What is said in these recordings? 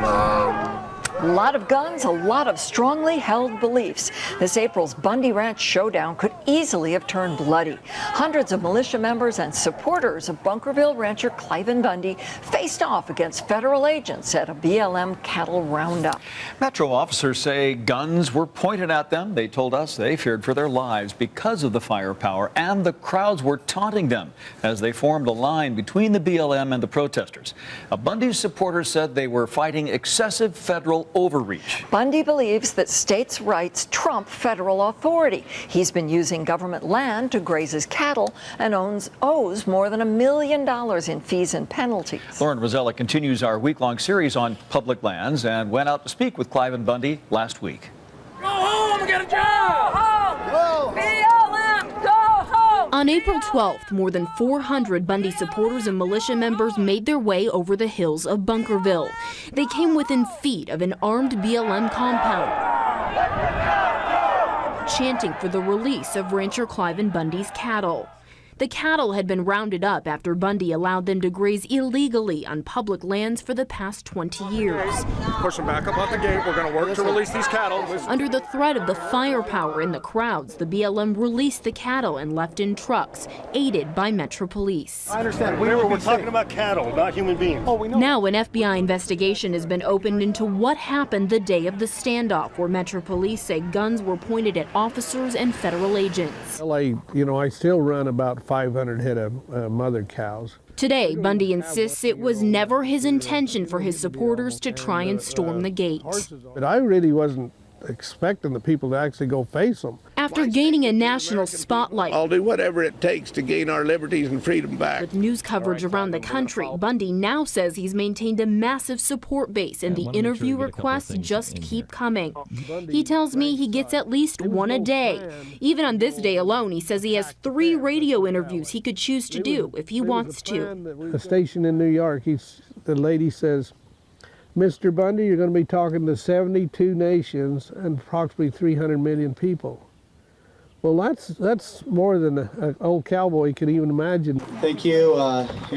A lot of guns, a lot of strongly held beliefs. This April's Bundy Ranch showdown could easily have turned bloody. Hundreds of militia members and supporters of Bunkerville rancher Cliven Bundy faced off against federal agents at a BLM cattle roundup. Metro officers say guns were pointed at them. They told us they feared for their lives because of the firepower, and the crowds were taunting them as they formed a line between the BLM and the protesters. Bundy's supporters said they were fighting excessive federal overreach. Bundy believes that states' rights trump federal authority. He's been using government land to graze his cattle and owes more than $1 million in fees and penalties. Lauren Rosella continues our week-long series on public lands and went out to speak with Cliven Bundy last week. Go home, get a job! Go home! BLM, go home! On April 12th, more than 400 Bundy supporters and militia members made their way over the hills of Bunkerville. They came within feet of an armed BLM compound, chanting for the release of rancher Cliven Bundy's cattle. The cattle had been rounded up after Bundy allowed them to graze illegally on public lands for the past 20 years. Push them back up at the gate. We're going to work to release these cattle. Under the threat of the firepower in the crowds, the BLM released the cattle and left in trucks, aided by Metro Police. I understand. We're talking about cattle, not human beings. Oh, we know. Now an FBI investigation has been opened into what happened the day of the standoff, where Metro Police say guns were pointed at officers and federal agents. Well, I still run about 500 head of mother cows. Today, Bundy insists it was never his intention for his supporters to try and storm the gate. But I really wasn't expecting the people to actually go face them. After gaining a national spotlight, I'll do whatever it takes to gain our liberties and freedom back. with news coverage around the country, Bundy now says he's maintained a massive support base, and the interview requests just keep coming. He tells me he gets at least one a day. Even on this day alone, he says he has 3 radio interviews he could choose to do if he wants to. A station in New York, the lady says, Mr. Bundy, you're going to be talking to 72 nations and approximately 300 million people. Well, that's more than an old cowboy could even imagine. Thank you.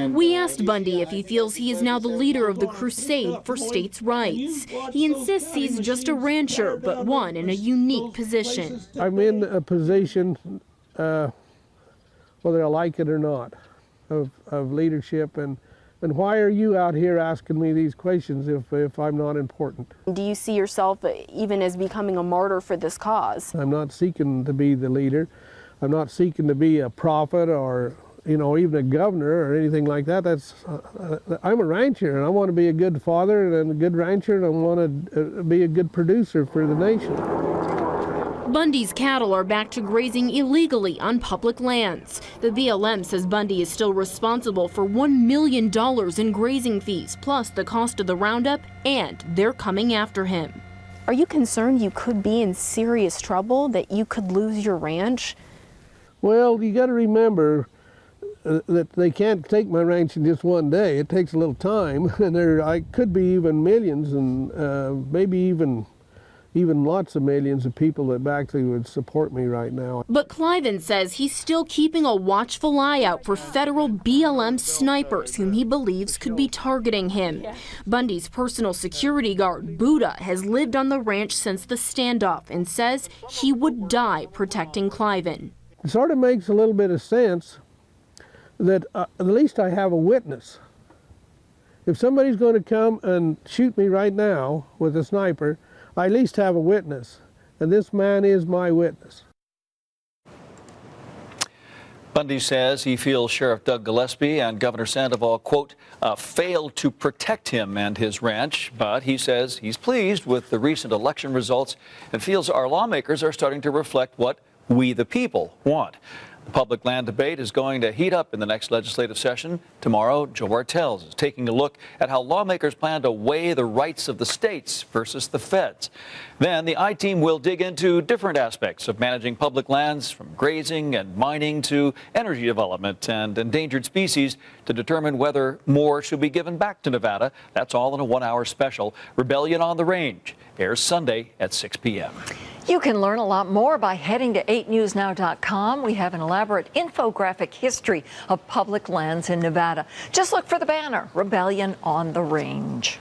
We asked Bundy if he feels he is now the leader of the crusade for states' rights. He insists he's just a rancher, but one in a unique position. I'm in a position, whether I like it or not, of leadership. And why are you out here asking me these questions if I'm not important? Do you see yourself even as becoming a martyr for this cause? I'm not seeking to be the leader. I'm not seeking to be a prophet or, even a governor or anything like that. I'm a rancher, and I want to be a good father and a good rancher, and I want to be a good producer for the nation. Bundy's cattle are back to grazing illegally on public lands. The BLM says Bundy is still responsible for $1 million in grazing fees, plus the cost of the roundup, and they're coming after him. Are you concerned you could be in serious trouble, that you could lose your ranch? Well, you got to remember that they can't take my ranch in just one day. It takes a little time, and I could be even millions and maybe even lots of millions of people that actually would support me right now. But Cliven says he's still keeping a watchful eye out for federal BLM snipers whom he believes could be targeting him. Bundy's personal security guard, Buddha, has lived on the ranch since the standoff and says he would die protecting Cliven. It sort of makes a little bit of sense that at least I have a witness. If somebody's going to come and shoot me right now with a sniper, I at least have a witness, and this man is my witness. Bundy says he feels Sheriff Doug Gillespie and Governor Sandoval, quote, failed to protect him and his ranch, but he says he's pleased with the recent election results and feels our lawmakers are starting to reflect what we the people want. The public land debate is going to heat up in the next legislative session. Tomorrow, Joe Bartels is taking a look at how lawmakers plan to weigh the rights of the states versus the feds. Then the I-Team will dig into different aspects of managing public lands, from grazing and mining to energy development and endangered species, to determine whether more should be given back to Nevada. That's all in a 1-hour special. Rebellion on the Range airs Sunday at 6 p.m. You can learn a lot more by heading to 8newsnow.com. We have an elaborate infographic history of public lands in Nevada. Just look for the banner, Rebellion on the Range.